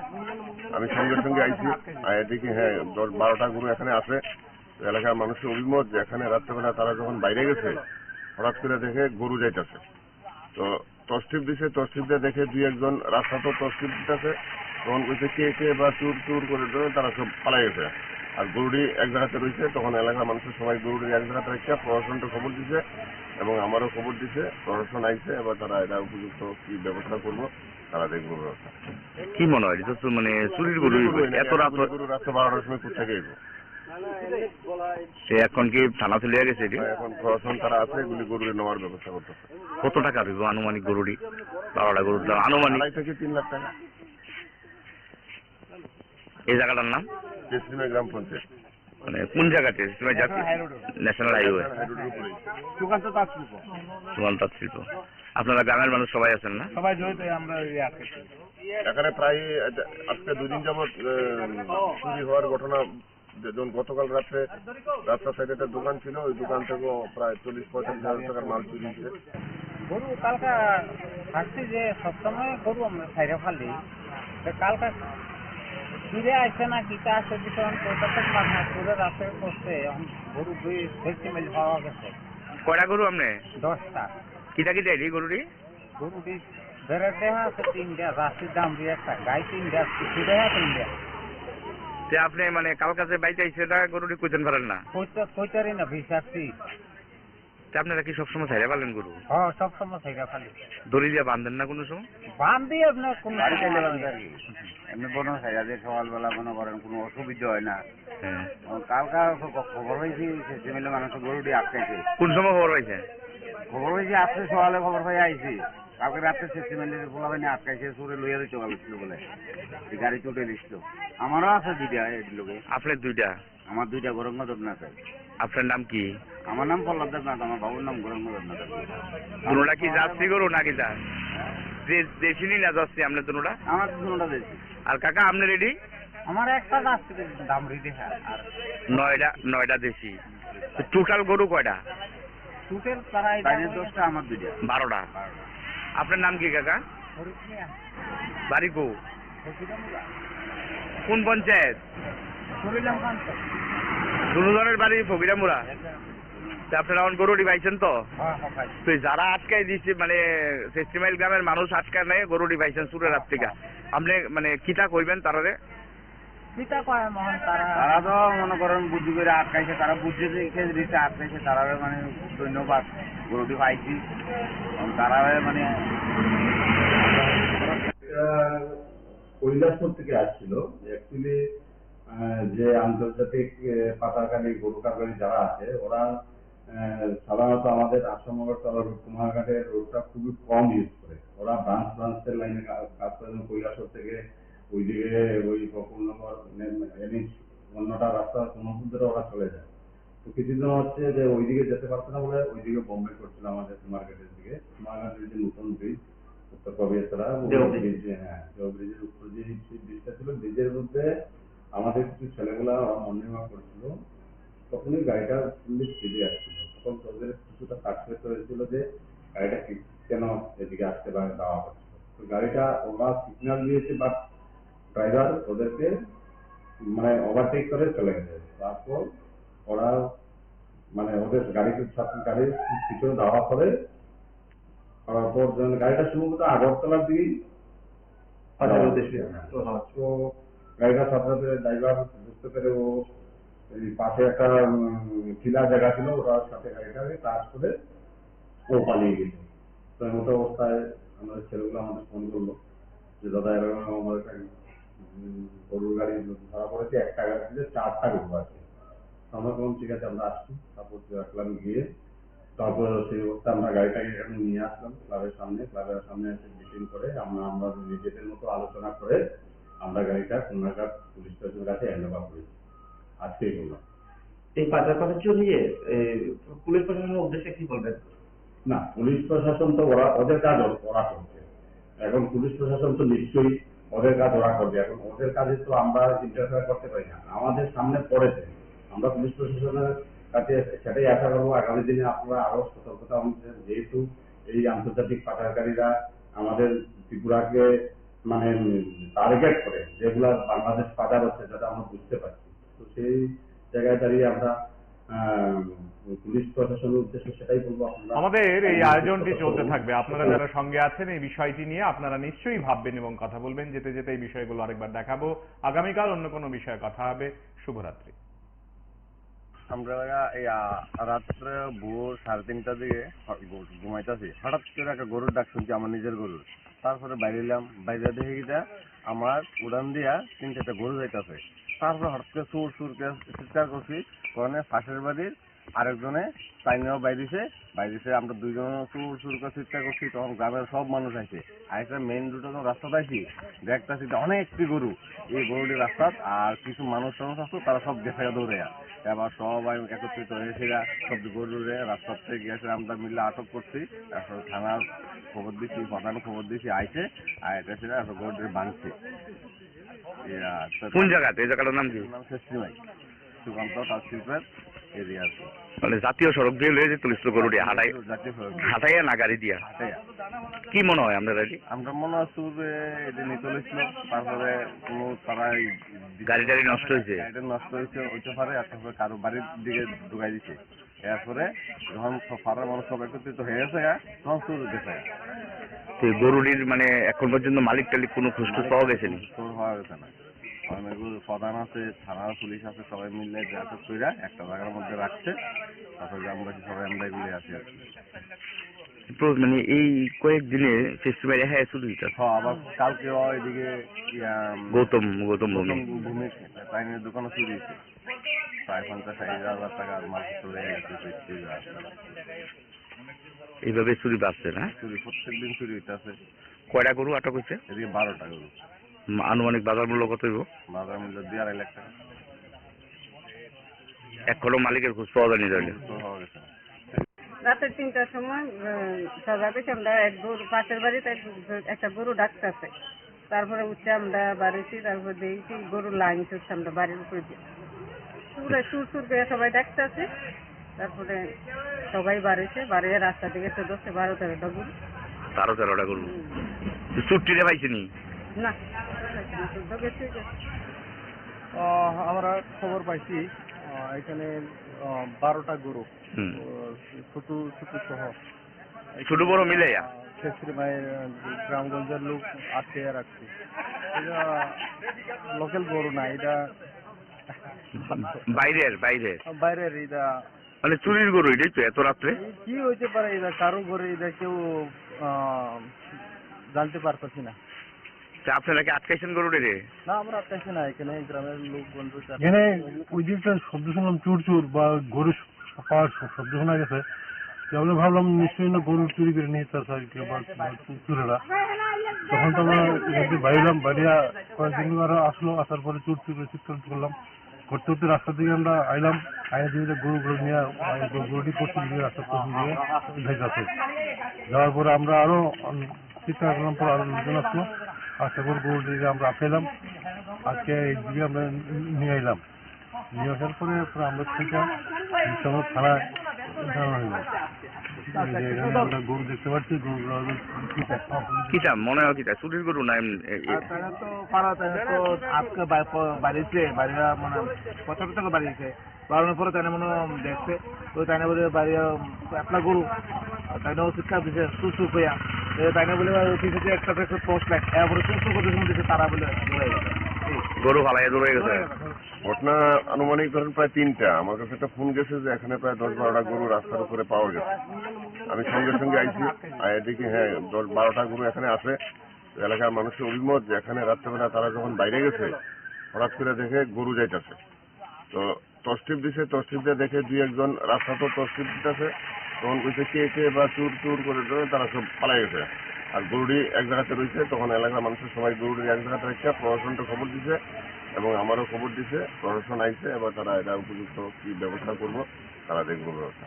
আমি সঙ্গে সঙ্গে আইছি, দেখি হ্যাঁ 10-12টা গরু এখানে আছে। এলাকার মানুষের অভিমত যে এখানে রাত্রেবেলা তারা যখন বাইরে গেছে হঠাৎ করে দেখে গরু যাইতেছে, তো তসটিপ দিছে, তসটিপ দিয়ে দেখে 2-1 রাস্তা তো তসটিপ দিতেছে, তখন কইছে কে বা চুর করে তারা সব পালাই গেছে। আর গরুটি এক জায়গাতে রয়েছে, তখন এলাকার মানুষের সবাই গরুটি এক জায়গাতে রেখে প্রশাসনকে খবর দিছে এবং আমারও খবর দিছে, প্রশাসন আইছে, এবার তারা এটা উপযুক্ত কি ব্যবস্থা করবো তারা দেখবো ব্যবস্থা। কি মনে হয় এটা তো মানে চুরির গরু? এত রাত গরু রাত্রে 12টার সময় কোথেকে এলো? সে এখন কি থানা চলে গেছে? এখন প্রশাসন তারা আছে, এগুলি গরু নেওয়ার ব্যবস্থা করতেছে। কত টাকা দেবো আনুমানিক গরুটি? 12টা গরুর দাম আনুমানিক 2.5 থেকে 3 লাখ টাকা। এই জায়গাটার নাম শেষিমাই গ্রাম পঞ্চায়েত। মানে কোন জায়গাতে? ন্যাশনাল হাইওয়ে, সুকান্ত তাঁত শিল্প। সুকান্ত তাঁত শিল্প। আপনারা গ্রামের মানুষ সবাই আছেন না? সবাই জড়িত, আমরা এখানে প্রায় আজকে 2 দিন যাবৎ চুরি হওয়ার ঘটনা। যেমন গতকাল রাত্রে রাস্তার সাইডে একটা দোকান ছিল, ওই দোকান থেকেও প্রায় 40-45 হাজার টাকার মাল চুরি হয়েছে। গরু কালকা থাকছি যে সবসময় গরু আমরা সাইডে ফালি, কালকা ফিরে আসছে না কিটা আসছে ভীষণ পুরো রাস্তায় করছে, গরু 2 মিল পাওয়া গেছে। কয়টা গরু আপনি? 10টা। কিটা কিটা এই গরুটি? গরুটি বেড়ে দেহা আছে 3টা, রাশির দাম দিয়ে একটা, গাই 3টা, কিছু দেহা 3টা। যে আপনি মানে কাল কাছে বাইতে আইছে না গরুটি কইতেন পারেন না, কইতারি না ভিসাচ্ছি। তা আপনারা কি সবসময় ছাইড়া পালেন গরু? হ্যাঁ, সবসময় থেকে খালি দড়ি দিয়ে বাঁধেন না কোনো সময়? বান্ধি আপনার কোনো এমনি কোনো সাইডা দিয়ে সকালবেলা মনে করেন কোনো অসুবিধা হয় না। হ্যাঁ। কালকা খবর হয়েছি সিমিলে মানুষ গরুটি আটকাইছে। কোন সময় খবর পাইছে? খবর হয়েছে আজকে সকালে খবর পাই আইছি। কালকে রাত্রে সিমেন্টের ফোলা বাহিনী আটকাইছে, সুরে লইয়া দিতে পারছিল বলে গাড়ি চুটে দিছিল। আমারও আছে 2টা এই লোকে। আপনার 2টা? আমার 2টা গরঙ্গ দেবনাথ। আপনার নাম কি? আমার নাম পল্লব দেবনাথ, আমার বাবুর নাম গরঙ্গ দেবনাথ। দুনোটা কি জার্সি গরু নাকি তা দেশি না জার্সি? আপনার দুনোটা? আমার দুটোটা দিয়েছি। আর কাকা আপনি রেডি? আমার একটা রাশি দাম রেডি। হ্যাঁ, আর 9টা দেশি। টোটাল গরু কয়টা? টুটেল প্রায় তাইনের 10টা, আমার 2টা। 12টা। আপনার নাম কি কাকা? বাড়ি কো? কোন পঞ্চায়েত? দুজনের বাড়ি ফকিরামুড়া। তা আপনারা এখন গরুটি পাইছেন তো? তো যারা আটকাই দিচ্ছে মানে 60 মাইল গ্রামের মানুষ আটকায় নাই গরুটি পাইছেন সুরের রাত থেকে, আপনি মানে কিটা কইবেন তারারে? তারা তো মনে করেন বুদ্ধি করে আটকাইছে, তারা বুদ্ধি দিচ্ছে আটকাইছে, তারা মানে ধন্যবাদ। গরুটি পাইছি তারা মানে কৈলাসপুর থেকে আসছিল। অ্যাকচুয়ালি যে আন্তর্জাতিক পাতাকালী গরু কারবারি যারা আছে ওরা সাধারণত আমাদের আসামগড়তলা কুমারঘাটের রোডটা খুবই কম ইউজ করে। ওরা ব্রাঞ্চের লাইনে কাজ করে, কৈলাসপুর থেকে ওইদিকে ওই বকুলনগর অন্যটা রাস্তা সমুদ্র ধরে ওরা চলে যায়। তো কিছুদিন হচ্ছে যে ওইদিকে যেতে পারছে না বলে ওইদিকে বোম্বে করছিল আমাদের কুমারঘাটের দিকে। কুমারঘাটের যে নতুন ব্রিজ উত্তর কবিরতলা ব্রিজ, হ্যাঁ ব্রিজের উপর যে ব্রিজটা ছিল, ব্রিজের মধ্যে আমাদের কিছু ছেলেগুলা ওরা মর্নিং ওয়াক করছিল, তখনই গাড়িটা ফুললি স্পিডে আসছিল। তখন ওদের কিছুটা সাকসেস হয়েছিল যে গাড়িটা কেন এদিকে আসতে পারে দেওয়া হচ্ছিল। তো গাড়িটা ওরা সিগন্যাল দিয়েছে, বাট ড্রাইভার ওদেরকে মানে ওভারটেক করে চলে গেছে। তারপর ওরা মানে ওদের গাড়ির পিছনে দেওয়া করে গাড়িটা সম্ভবত আগরতলার দিকেই তো গাড়িটা সাথে সাথে ড্রাইভার বুঝতে পেরে ও পাশে একটা টিলা জায়গা ছিল, ওটার সাথে গাড়িটাকে টাচ করে ও পালিয়ে গেছে। তো এমতো অবস্থায় আমাদের ছেলেগুলো আমাদের ফোন করলো যে দাদা এরকম আমাদের গরুর গাড়ি ধরা পড়েছে, একটা গাড়িতে 4টা গরু আছে। আমরা বললাম ঠিক আছে আমরা আসছি। তারপর রাখলাম গিয়ে তারপর সেই অবস্থা আমরা গাড়িটাকে এখানে নিয়ে আসলাম ক্লাবের সামনে এসে মিটিং করে আমরা নিজেদের মতো আলোচনা করে আমরা গাড়িটা কুমারঘাট পুলিশ স্টেশনের কাছে হ্যান্ডওভার করেছি। আজকেই করলাম। এই পাচার বাণিজ্য নিয়ে পুলিশ প্রশাসনের উদ্দেশ্যে কি বলবেন? না, পুলিশ প্রশাসন তো ওদের কাজ ওরা করছে। এখন পুলিশ প্রশাসন তো নিশ্চয়ই ওদের কাজ ওরা করবে। এখন ওদের কাজে তো আমরা ইন্টারফেয়ার করতে পারি না। আমাদের সামনে পড়েছে, আমরা পুলিশ প্রশাসনের কাছে সেটাই আশা করবো আগামী দিনে আপনারা আরো সতর্কতা অনুযায়ী, যেহেতু এই আন্তর্জাতিক পাচারকারীরা আমাদের ত্রিপুরাকে মানে টার্গেট করে যেগুলা বাংলাদেশ পাচার হচ্ছে যেটা আমরা বুঝতে পারছি। তো সেই জায়গায় দাঁড়িয়ে আমরা পুলিশ প্রশাসনের উদ্দেশ্যে সেটাই বলবো, আমাদের এই আয়োজনটি চলতে থাকবে। আপনারা যারা সঙ্গে আছেন এই বিষয়টি নিয়ে আপনারা নিশ্চয়ই ভাববেন এবং কথা বলবেন। যেতে যেতে এই বিষয়গুলো আরেকবার দেখাবো। আগামীকাল অন্য কোনো বিষয়ে কথা হবে। শুভরাত্রি। আমরা এই রাত্রে ভোর 3:30টার দিকে ঘুমাইতেছি, হঠাৎ করে একটা গরুর ডাক শুনছি, আমার নিজের গরুর। তারপরে বাইরে এলাম, বাইরে দেখে গিয়ে আমার উড়ান দিয়া 3-4টা গরু যাইতেছে। তারপরে হঠাৎ করে সুর চিৎকার করছি, কারণে পাশের বাড়ির আরেকজনে চাইনাও বাইরেছে। আমরা দুইজন সুর করে চিৎকার করছি। তখন গ্রামের সব মানুষ আছে, আরেকটা মেইন রোডে রাস্তা পাইছি, দেখতেছি অনেকটি গরু এই গরুটি রাস্তা, আর কিছু মানুষ আসতো, তারা সব দেখে দৌড়ে। এবার সবাই একত্রিত হয়েছে, সব গরুরে রাস্তা থেকে গিয়েছে, আমরা মিলে আটক করছি। তারপর থানার খবর দিচ্ছি, প্রধান খবর দিচ্ছি, আইছে আইতেছে গরুটি বাঁধছে। কোন জায়গাতে? এই জায়গাটার নাম কি? সুকান্ত তার শিল্পের এরিয়া আছে, মানে জাতীয় সড়ক দিয়ে লয়ে যে তুলিস গরুটি হাঁটাইয়া না গাড়ি দিয়া? কি মনে হয় আপনার? আমরা মনে হয় এটা নিয়ে চলেছিল, তারপরে কোনো তারা গাড়ি টাড়ি নষ্ট হয়েছে, ওইটা পারে, আর তারপরে কারো বাড়ির দিকে ঢুকাই দিচ্ছে। এরপরে যখন পাড়ার মানুষ সব একত্রিত হয়ে গেছে তখন চুর গেছে। তো এই গরুটির মানে এখন পর্যন্ত মালিক টালিক কোনো খুশটুস পাওয়া গেছে নি? তোর হওয়া গেছে না। অনেক প্রধান আছে, থানা পুলিশ আছে, সবাই মিলে আটক কইরা একটা জায়গার মধ্যে রাখছে। তারপর গ্রামবাসী সবাই আমরা এগুলি আছি আর কি। মানে এই কয়েকদিনে ফেস্টিভ্যালে হ্যাঁ শুরু হইতে আবার কালকে এদিকে গৌতম ভূমি ভূমি টাইনের দোকানও চুরি হয়েছে, প্রায় 50-60 টাকার মাল চলে গেছে। এইভাবে চুরি বাড়ছে না? চুরি প্রত্যেকদিন চুরি হইতেছে। কয়টা গরু আটক হয়েছে? এদিকে 12টা গরু। আনুমানিক বাজার মূল্য কত হইব? বাজার মূল্য 2.5 লাখ টাকা। এখনো মালিকের খোঁজ পাওয়া যায়নি তাহলে? তোর হওয়া গেছে না। রাতে 3টার সময় সজাগ হয়েছে, আমরা এক গরু পাশের বাড়িতে একটা গরু ডাকতেছে। তারপরে উঠে আমরা বাড়িছি, তারপর দেখছি গরুর লাইন চলছে আমরা বাড়ির উপরে দিয়ে পুরো সুর সুর করে সবাই ডাকতেছে। তারপরে সবাই বাড়িছে, বাড়িয়ে রাস্তা দিকে 14-12-13টা গরু। 13টা গরু চুট্টিরে পাইছেনি না তো গেছে। আমরা খবর পাইছি এখানে 12টা গরু ছোট ছোট সহ ছোট বড় মিলে গ্রামগঞ্জের লোক আটকে রাখছে। এটা লোকাল গরু না, এটা বাইরের বাইরের। এটা মানে চুরির গরু, এটাই তো এত রাত্রে কি হইতে পারে, এটা কারো ঘরে, এটা কেউ জানতে পারতেছি না। আপনারা কি আটকাইছেন গরুটি রে? না, আমরা আটকাইছি না, এখানে গ্রামের লোক বন্ধু এখানে ওই দিকটা শব্দ শুনলাম, চুর চুর বা গরু পাওয়ার শব্দ শোনা গেছে। আমরা ভাবলাম নিশ্চয়ই না গরু চুরি করে নিয়ে তার চুরেরা। তখন তো আমরা বাইরলাম, বাইরে কয়েকদিন আরো আসলো, আসার পরে চুর চুর চিৎকার করলাম। করতে করতে রাস্তা থেকে আমরা আইলাম, আইনে দিয়ে গরুগুলো নিয়ে গরুটি পশ্চিম দিকে রাস্তা পশ্চিম দিকে ভেজাছে। যাওয়ার পরে আমরা আরো চিৎকার করলাম, পর আরো লোকজন আসলো, আসার পর গরুটিকে আমরা আসাইলাম, আজকে এইদিকে আমরা নিয়ে আইলাম। নিয়ে আসার পরে আমরা থেকে থানায় গরু দেখতে পাচ্ছি, কিটা মনে হয় কিটা চুরির গরু না আজকে বাড়িছে, বাড়িরা মানে প্রথম থেকে বাড়িছে, বাড়ানোর পরে তাই মনে দেখছে, তো তাই বলে বাড়ি একটা গরু তাই শিক্ষা দিছে চুর কইয়া, তাই বলে একটা পোস্ট লাগ, এরপরে চুর করতে দিচ্ছে তারা বলে গরু ফালাই দৌড়ে গেছে। ঘটনা আনুমানিক ধরেন প্রায় 3টা। আমার কাছে একটা ফোন গেছে যে এখানে প্রায় 10-12টা গরু রাস্তার উপরে পাওয়া গেছে। আমি সঙ্গে সঙ্গে আইছি, দেখি হ্যাঁ 10-12টা গরু এখানে আছে। এলাকার মানুষের অভিমত যে এখানে রাত্রেবেলা তারা যখন বাইরে গেছে হঠাৎ করে দেখে গরু যাইতেছে, তো তস্টিপ দিছে, তস্টিপ দিয়ে দেখে 2-1 রাস্তা তো তস্টিপ দিতেছে, তখন কইছে কে বা চুর করে তারা সব পালাই গেছে। আর গরুটি এক জায়গাতে রয়েছে, তখন এলাকার মানুষের সবাই গরুটি এক জায়গাতে রেখে প্রশাসনকে খবর দিছে এবং আমারও খবর দিছে। প্রশাসন আইছে, এবার তারা এটা উপযুক্ত কি ব্যবস্থা করবো তারা দেখবো ব্যবস্থা।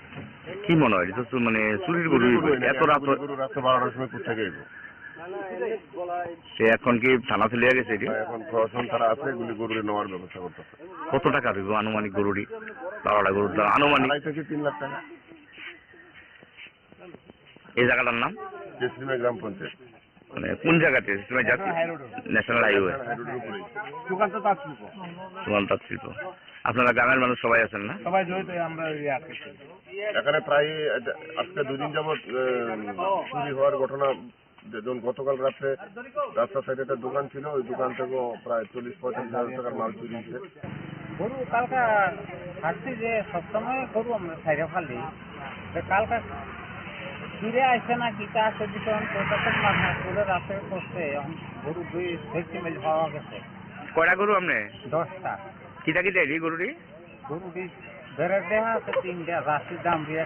কি মনে হয় এটা তো মানে চুরির গরু? এত রাত গরু রাত্রে 12টার সময় কোথা থেকে এগো? সে এখন কি থানা চলে গেছে? এখন প্রশাসন তারা আছে, এগুলি গরুরে নেওয়ার ব্যবস্থা করতেছে। কত টাকা দিব আনুমানিক গরুটি? 12টা গরুর দাম আনুমানিক 2.5 থেকে 3 লাখ টাকা। এই জায়গাটার নাম জেসিমে গ্রাম পঞ্চায়েত। মানে কোন জায়গাতে? ন্যাশনাল হাইওয়ে সুমন্ত শিল্প। আপনারা গ্রামের মানুষ সবাই আছেন না? সবাই জড়িত। আমরা এখানে প্রায় আজকে 2 দিন যাবৎ চুরি হওয়ার ঘটনা। যেমন গতকাল রাত্রে রাস্তার সাইডে একটা দোকান ছিল, ওই দোকান থেকেও প্রায় 40-45 হাজার টাকার মাল চুরি হয়েছে। গরু কালকা থাকছি যে সবসময় গরু আমরা সাইডে ফালি, কালকা ফিরে আসছে না কিটা আসে ভীষণ করে রাতে করছে। গরু 2 সেন্টিমেল পাওয়া গেছে। কয়টা গরু আপনি? 10টা। কিটা গরুটি? গরুটি বেড়ে দেহা আছে 3টা, রাশির দাম দিয়ে